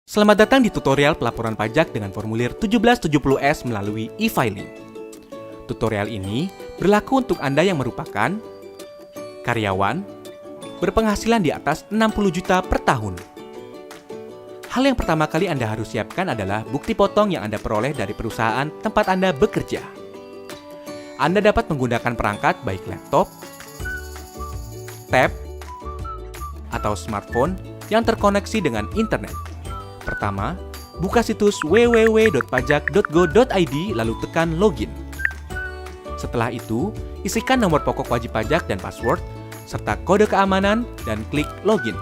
Selamat datang di tutorial pelaporan pajak dengan formulir 1770S melalui e-filing. Tutorial ini berlaku untuk Anda yang merupakan karyawan berpenghasilan di atas 60 juta per tahun. Hal yang pertama kali Anda harus siapkan adalah bukti potong yang Anda peroleh dari perusahaan tempat Anda bekerja. Anda dapat menggunakan perangkat baik laptop, tab, atau smartphone yang terkoneksi dengan internet. Pertama, buka situs www.pajak.go.id lalu tekan login. Setelah itu, isikan nomor pokok wajib pajak dan password, serta kode keamanan dan klik login.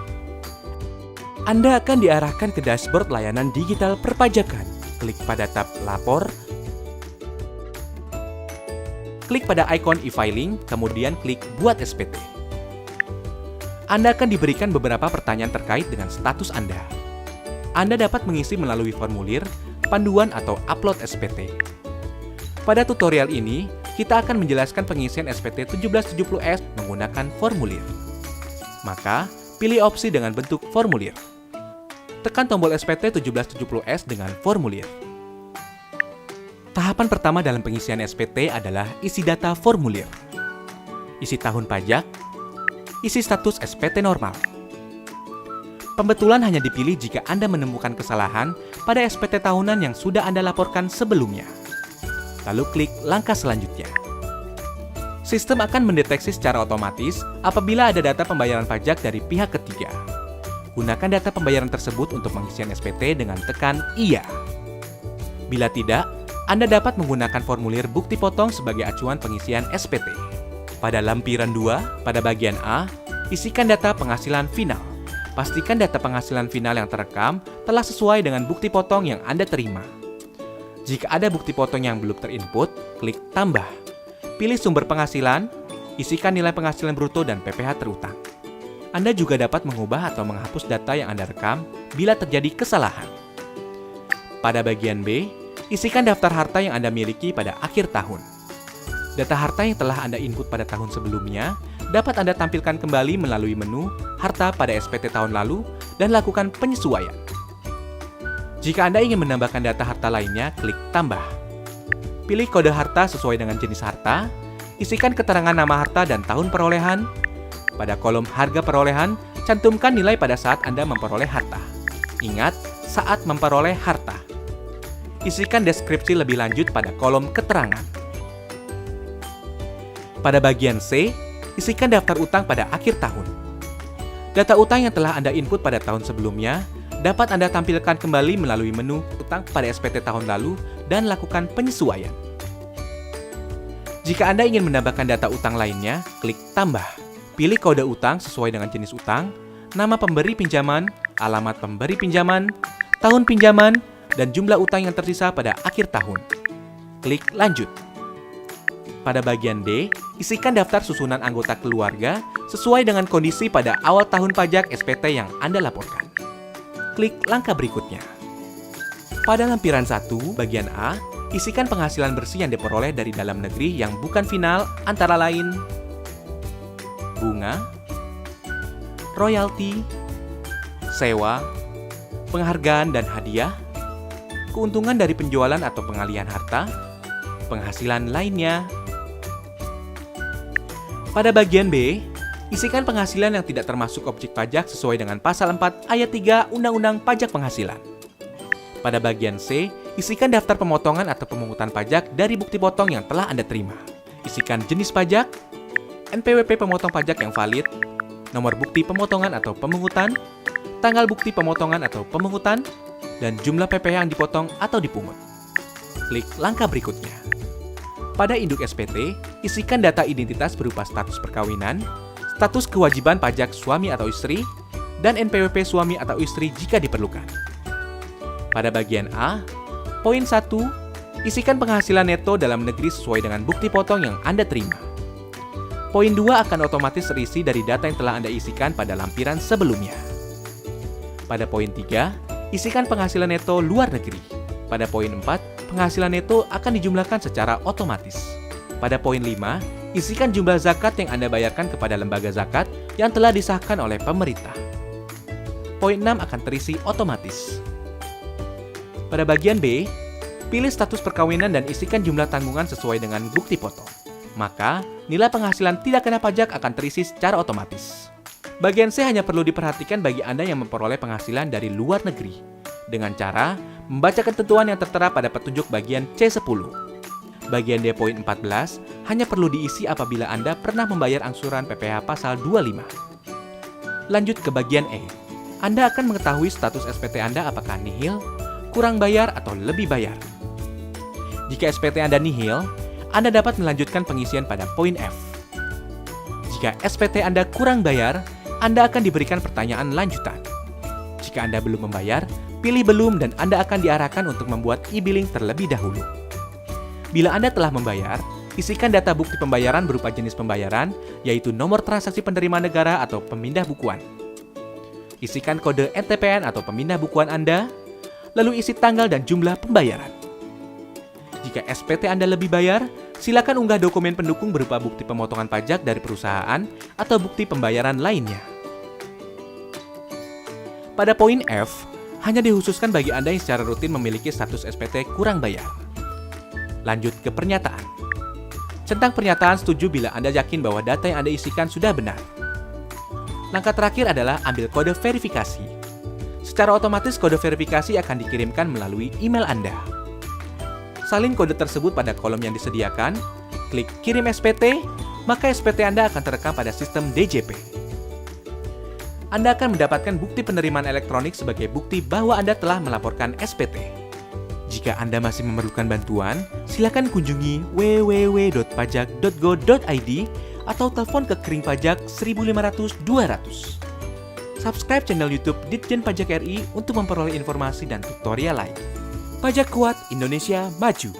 Anda akan diarahkan ke dashboard layanan digital perpajakan. Klik pada tab Lapor, klik pada ikon e-filing, kemudian klik Buat SPT. Anda akan diberikan beberapa pertanyaan terkait dengan status Anda. Anda dapat mengisi melalui formulir, panduan, atau upload SPT. Pada tutorial ini, kita akan menjelaskan pengisian SPT 1770S menggunakan formulir. Maka, pilih opsi dengan bentuk formulir. Tekan tombol SPT 1770S dengan formulir. Tahapan pertama dalam pengisian SPT adalah isi data formulir. Isi tahun pajak, isi status SPT normal. Pembetulan hanya dipilih jika Anda menemukan kesalahan pada SPT tahunan yang sudah Anda laporkan sebelumnya. Lalu klik langkah selanjutnya. Sistem akan mendeteksi secara otomatis apabila ada data pembayaran pajak dari pihak ketiga. Gunakan data pembayaran tersebut untuk pengisian SPT dengan tekan Iya. Bila tidak, Anda dapat menggunakan formulir bukti potong sebagai acuan pengisian SPT. Pada lampiran 2, pada bagian A, isikan data penghasilan final. Pastikan data penghasilan final yang terekam telah sesuai dengan bukti potong yang Anda terima. Jika ada bukti potong yang belum terinput, klik Tambah. Pilih sumber penghasilan, isikan nilai penghasilan bruto dan PPh terutang. Anda juga dapat mengubah atau menghapus data yang Anda rekam bila terjadi kesalahan. Pada bagian B, isikan daftar harta yang Anda miliki pada akhir tahun. Data harta yang telah Anda input pada tahun sebelumnya dapat Anda tampilkan kembali melalui menu Harta pada SPT tahun lalu dan lakukan penyesuaian. Jika Anda ingin menambahkan data harta lainnya, klik Tambah. Pilih kode harta sesuai dengan jenis harta, isikan keterangan nama harta dan tahun perolehan. Pada kolom harga perolehan, cantumkan nilai pada saat Anda memperoleh harta. Ingat, saat memperoleh harta. Isikan deskripsi lebih lanjut pada kolom keterangan. Pada bagian C, isikan daftar utang pada akhir tahun. Data utang yang telah Anda input pada tahun sebelumnya dapat Anda tampilkan kembali melalui menu utang pada SPT tahun lalu dan lakukan penyesuaian. Jika Anda ingin menambahkan data utang lainnya, klik Tambah. Pilih kode utang sesuai dengan jenis utang, nama pemberi pinjaman, alamat pemberi pinjaman, tahun pinjaman, dan jumlah utang yang tersisa pada akhir tahun. Klik Lanjut. Pada bagian D, isikan daftar susunan anggota keluarga sesuai dengan kondisi pada awal tahun pajak SPT yang Anda laporkan. Klik langkah berikutnya. Pada lampiran 1, bagian A, isikan penghasilan bersih yang diperoleh dari dalam negeri yang bukan final antara lain bunga, royalti, sewa, penghargaan dan hadiah, keuntungan dari penjualan atau pengalihan harta, penghasilan lainnya. Pada bagian B, isikan penghasilan yang tidak termasuk objek pajak sesuai dengan pasal 4 ayat 3 Undang-Undang Pajak Penghasilan. Pada bagian C, isikan daftar pemotongan atau pemungutan pajak dari bukti potong yang telah Anda terima. Isikan jenis pajak, NPWP pemotong pajak yang valid, nomor bukti pemotongan atau pemungutan, tanggal bukti pemotongan atau pemungutan, dan jumlah PPh yang dipotong atau dipungut. Klik langkah berikutnya. Pada induk SPT, isikan data identitas berupa status perkawinan, status kewajiban pajak suami atau istri, dan NPWP suami atau istri jika diperlukan. Pada bagian A, poin 1, isikan penghasilan neto dalam negeri sesuai dengan bukti potong yang Anda terima. Poin 2 akan otomatis terisi dari data yang telah Anda isikan pada lampiran sebelumnya. Pada poin 3, isikan penghasilan neto luar negeri. Pada poin 4, penghasilan neto akan dijumlahkan secara otomatis. Pada poin 5, isikan jumlah zakat yang Anda bayarkan kepada lembaga zakat yang telah disahkan oleh pemerintah. Poin 6 akan terisi otomatis. Pada bagian B, pilih status perkawinan dan isikan jumlah tanggungan sesuai dengan bukti foto. Maka, nilai penghasilan tidak kena pajak akan terisi secara otomatis. Bagian C hanya perlu diperhatikan bagi Anda yang memperoleh penghasilan dari luar negeri, dengan cara membaca ketentuan yang tertera pada petunjuk bagian C10. Bagian D poin 14 hanya perlu diisi apabila Anda pernah membayar angsuran PPh pasal 25. Lanjut ke bagian E. Anda akan mengetahui status SPT Anda apakah nihil, kurang bayar, atau lebih bayar. Jika SPT Anda nihil, Anda dapat melanjutkan pengisian pada poin F. Jika SPT Anda kurang bayar, Anda akan diberikan pertanyaan lanjutan. Jika Anda belum membayar, pilih belum dan Anda akan diarahkan untuk membuat e-billing terlebih dahulu. Bila Anda telah membayar, isikan data bukti pembayaran berupa jenis pembayaran, yaitu nomor transaksi penerima negara atau pemindah bukuan. Isikan kode NTPN atau pemindah bukuan Anda, lalu isi tanggal dan jumlah pembayaran. Jika SPT Anda lebih bayar, silakan unggah dokumen pendukung berupa bukti pemotongan pajak dari perusahaan atau bukti pembayaran lainnya. Pada poin F, hanya dikhususkan bagi Anda yang secara rutin memiliki status SPT kurang bayar. Lanjut ke pernyataan. Centang pernyataan setuju bila Anda yakin bahwa data yang Anda isikan sudah benar. Langkah terakhir adalah ambil kode verifikasi. Secara otomatis kode verifikasi akan dikirimkan melalui email Anda. Salin kode tersebut pada kolom yang disediakan, klik kirim SPT, maka SPT Anda akan terekam pada sistem DJP. Anda akan mendapatkan bukti penerimaan elektronik sebagai bukti bahwa Anda telah melaporkan SPT. Jika Anda masih memerlukan bantuan, silakan kunjungi www.pajak.go.id atau telepon ke Kering Pajak 1500 200. Subscribe channel YouTube Ditjen Pajak RI untuk memperoleh informasi dan tutorial lain. Pajak kuat, Indonesia maju.